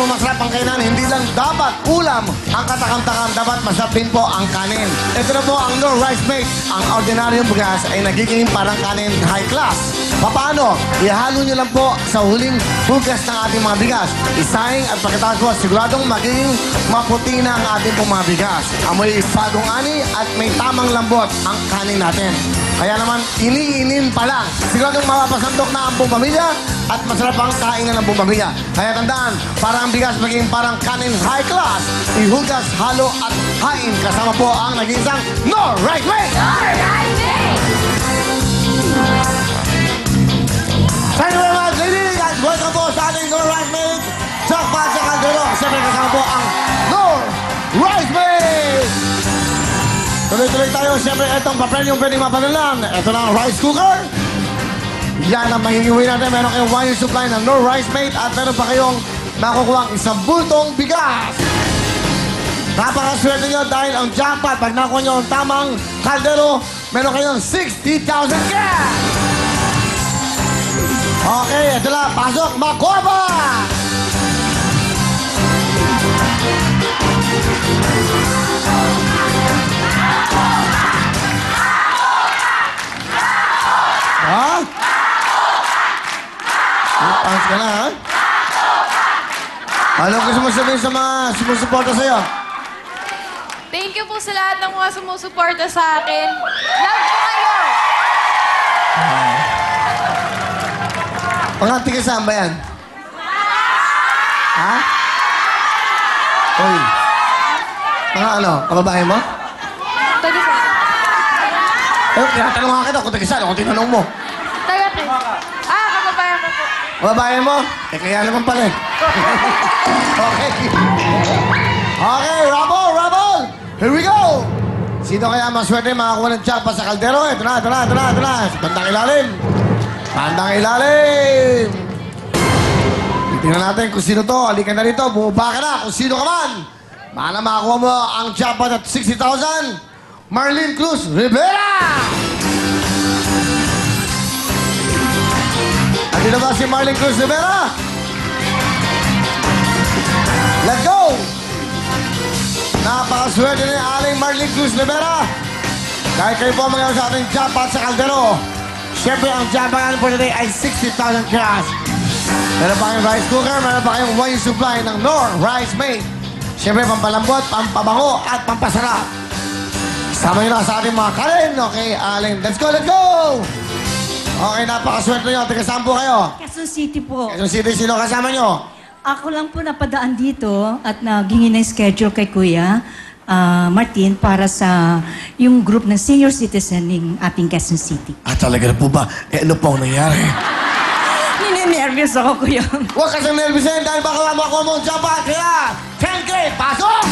Masarap ang kainan, hindi lang dapat ulam ang katakam-takam, dapat masarap din po ang kanin. Ito na po ang No Rice Mate. Ang ordinaryong bugas ay nagiging parang kanin high class. Paano? Ihalo nyo lang po sa huling bugas ng ating mga bigas. Isaing at pagkatapos po, siguradong magiging maputi na ang ating pong mga bigas. Amoy bagong ani at may tamang lambot ang kanin natin. Kaya naman, iniinin pa lang. Siguradong mapapasandok na ang buong pamilya at masarap ang kainan ng buong pamilya. Kaya tandaan, para ang bigas maging parang kanin high class, ihugas, halo at hain. Kasama po ang nag-iisang No Rice Mate! No Rice Mate! Thank you very much, ladies! At welcome po sa ating No Rice Mate! Jackpot sa Caldero! Siyempre kasama po ang No Rice Mate! Tuloy-tuloy tayo. Siyempre, itong papremyong pwedeng mapanalan. Ito na ang rice cooker. Yan ang magiging natin. Meron kayong 1 year supply ng No Rice Mate at meron pa kayong makukuha ang isang bultong bigas. Napakaswerte nyo dahil ang jackpot, pag nakuha nyo ang tamang kaldero, meron kayong 60,000 cash! Okay, ito na. Pasok, Makoba! Ha? Pants ka na, ha? Ano gusto mo sabihin sa mga sumusuporta sa'yo? Thank you po sa lahat ng mga sumusuporta sa akin. Love ko kayo! Pangati ka saan ba yan? Ha? Uy. Mga ano? Kababae mo? Taga sa... Eh, tinatanong nga kita kung taga-saan. Kung tinanong mo. Taga Chris. Kababayan ko po. Kababae mo? Eh, kaya naman pala eh. Okay. Okay, Rabol! Here we go! Sino kaya maswerte makakuha ng jackpot sa kaldero? Ito na. Bandang ilalim. Bandang ilalim. Tingnan natin kung sino to. Halika na rito. Bumaba ka na kung sino ka man. Baka na makakuha mo ang jackpot at 60,000. Marlene Cruz Rivera! Andito ba si Marlene Cruz Rivera? Let's go! Napakaswerte ni Aling Marlene Cruz Rivera. Kahit kayo po mga sa ating jackpot sa kaldero. Siyempre, ang jackpot po natin ay 60,000 cash. Meron pa kayong rice cooker, meron pa kayong 1 year supply ng No Rice Mate. Siyempre, pampalambot, pampabango, at pampasarap. Sama nyo na sa ating mga kanin. Okay, Aling, let's go! Okay, napakaswerte nyo. Taga saan po kayo? Quezon City po. Quezon City, sino kasama nyo? Ako lang po napadaan dito at naghingi ng schedule kay Kuya Martin para sa yung group ng senior citizen ng ating Quezon City. Talaga na po ba? Ano po ang nangyari? Nininervyos ako, Kuya. Huwag ka siyang nervisin dahil baka makuha mo ang jackpot. Kaya, 10K, pasok!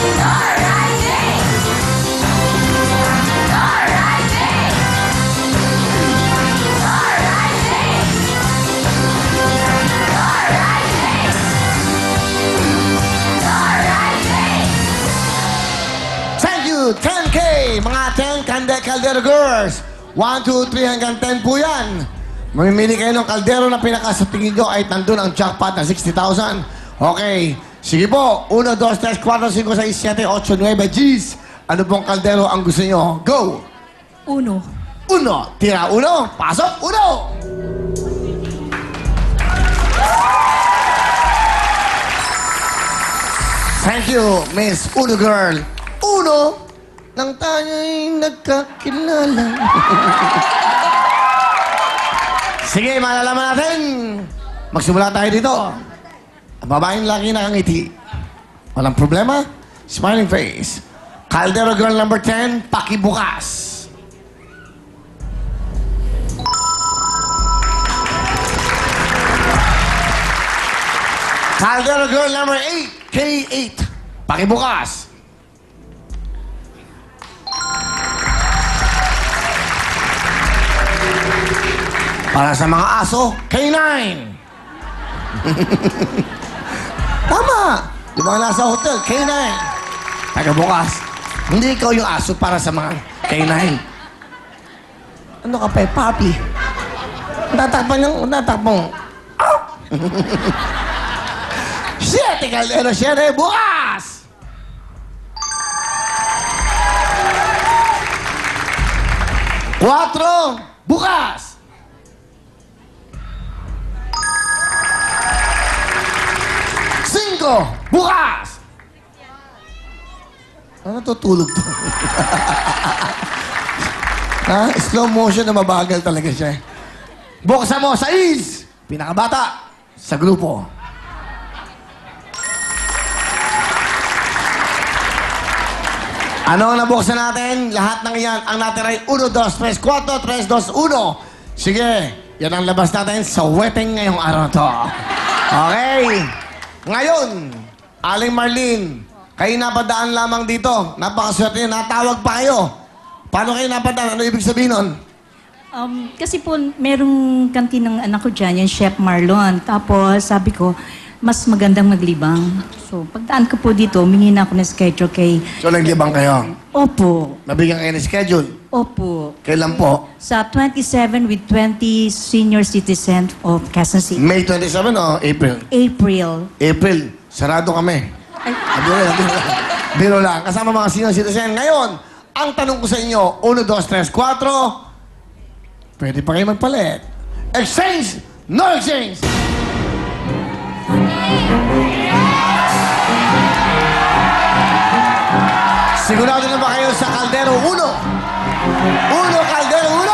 No Rice Mate! No Rice Mate! No Rice Mate! No Rice Mate! No Rice Mate! Thank you! 10K! Mga 10 Caldero Girls! 1, 2, 3 hanggang 10 po yan. Mamimili kayo ng kaldero na pinaka sa tingin nyo ay nandun ang jackpot na 60,000. Okay. Sige po. 1, 2, 3, 4, 5, 6, 7, 8, 9 Gs. Ano pong kaldero ang gusto nyo? Go! 1. 1. Tira 1. Pasok 1. Thank you, Miss Uno Girl. Uno, nang tayo'y nagkakilala. Sige, malalaman natin. Magsimula tayo dito. Ang babaeng laki nakangiti. Walang problema. Smiling face. Caldero Girl number 10, pakibukas. Caldero Girl number 8, K8. Pakibukas. Para sa mga aso, K9. Tama. Yung mga nasa hotel, K9. Taga bukas. Hindi ikaw yung aso para sa mga K9. Ano ka pa, papi? Tatakpan yung, tatakpang. Oh! Siete kaldero, siete bukas! Cuatro, bukas! Cinco, bukas! Ano tutulog to? Ha? Slow motion na mabagal talaga siya. Buksan mo sa is! Pinakabata sa grupo. Ano ang nabuksan natin? Lahat ng iyan, ang natira ay 1, 2, 3, 4, 3, 2, 1. Sige, yan ang labas natin sa wedding ngayong araw to. Okay. Ngayon, Aling Marlene, kayo napadaan lamang dito. Napakaswerte niyo, natawag pa kayo. Paano kayo napadaan? Ano ibig sabihin nun? Kasi po, merong kantin ng anak ko dyan, yung Chef Marlon. Tapos, sabi ko, mas magandang maglibang. So, pagdaan ko po dito, humingi na ako ng schedule kay... So, naglibang kayo? Opo. Nabigyan kayo ng schedule? Opo. Kailan po? Sa 27 with 20 senior citizens of Quezon City. May 27 o April? April. April. Sarado kami. Biro lang, biro lang. Biro lang. Kasama mga senior citizen. Ngayon, ang tanong ko sa inyo, 1, 2, 3, 4. Pwede pa kayo magpalit. Exchange! No exchange! Sigurado na ba kayo sa Caldero 1? 1, Caldero 1!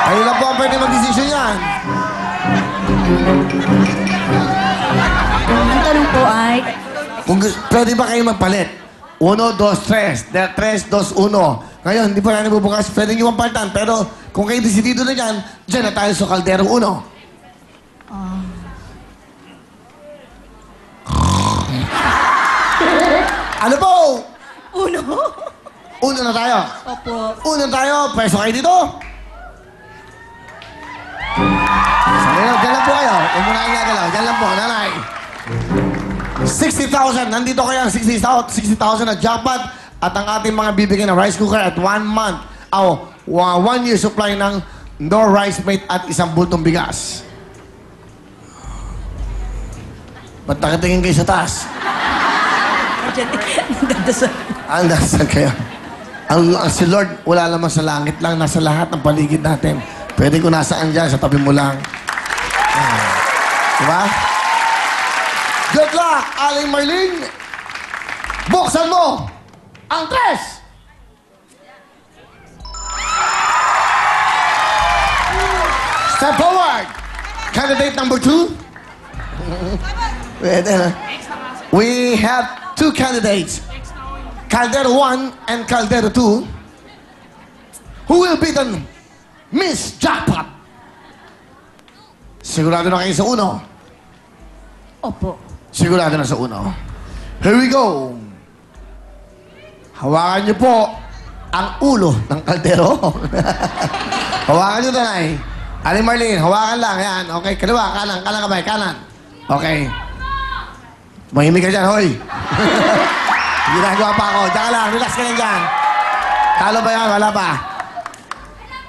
Kayo na po ang pwede mag-desisyon yan. Ang tanong po ay, Kung pwede ba kayo magpalit? 1, 2, 3. 3, 2, 1. Ngayon, hindi pa na bubukas. Pwede nyo magpalitan. Pero kung kayo desidido na dyan, dyan na tayo sa Caldero 1. Ano po? 1. Uno na tayo. Opo. Uno na tayo. Pwesto kayo dito. Ngayon, dyan lang po kayo. Huwag mo na kayo gagalaw. Dyan lang po, nanay. 60,000. Nandito kayo ang 60,000 na jackpot at ang ating mga bibigyan ng rice cooker at 1 month o 1 year supply ng no rice mate at isang bultong bigas. Ba't nakatingin kayo sa taas? Andasan kayo. Ang si Lord, wala naman sa langit lang, nasa lahat ng paligid natin. Pwede ko nasaan dyan, sa tabi mo lang. Diba? Good luck, Aling Marlene! Buksan mo ang 3! Step forward! Candidate number 2. Pwede na. We have 2 candidates. Caldero 1 and Caldero 2. Who will be the Miss Jackpot? Sigurado na kayo sa 1. Opo. Sigurado na sa 1. Here we go. Hawakan niyo po ang ulo ng kaldero. Hawakan niyo, tanay. Aling Marlene, hawakan lang. Yan. Okay, kaliwa, kanan, kanan kamay, kanan. Okay. Mahimik ka dyan, hoy. Ginagawa pa ako. Diyan ka lang, relax ka lang dyan. Talo ba yan? Wala pa.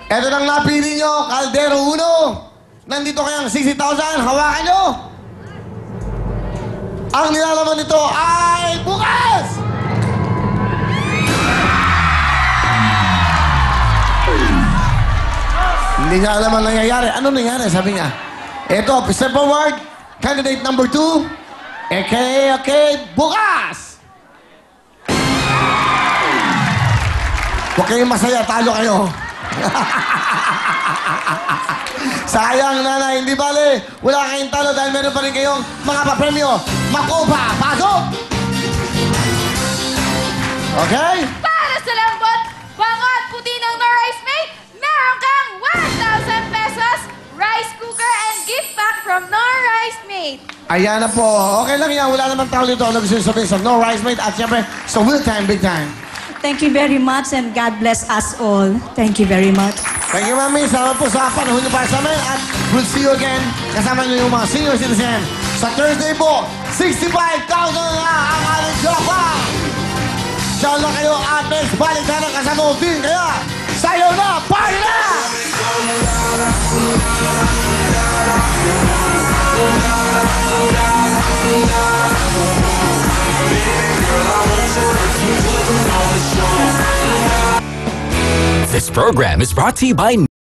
Ito nang napili nyo, Caldero 1. Nandito kayang 60,000. Hawakan nyo. Ang nilalaman nito ay bukas! Hindi niya alam ang nangyayari. Ano nangyayari? Sabi niya. Ito, step forward. Candidate number 2. Okay, bukas! Huwag kayong masaya, talo kayo. Sayang, nanay, hindi bale. Wala kayong talo dahil meron pa rin kayong mga papremyo. Makopa, pasok! Okay? Para sa lambot, bangot puti ng No Rice Mate, meron kang 1,000 pesos, rice cooker, and gift pack from No Rice Mate. Ayan na po. Okay lang yan. Wala naman tao dito. Ano gusto nyo sabihin sa No Rice Mate at syempre sa Will Time, Big Time. Thank you very much and God bless us all. Thank you very much. Thank you, Mami. Salamat po sa panahon niyo para sa amin. At we'll see you again. Kasama niyo yung mga senior citizen. Sa Thursday po, 65,000 na ang ating jackpot. Diyan na kayo at next balik na ng kasama ko din. Kaya, sayo na! Party na! This program is brought to you by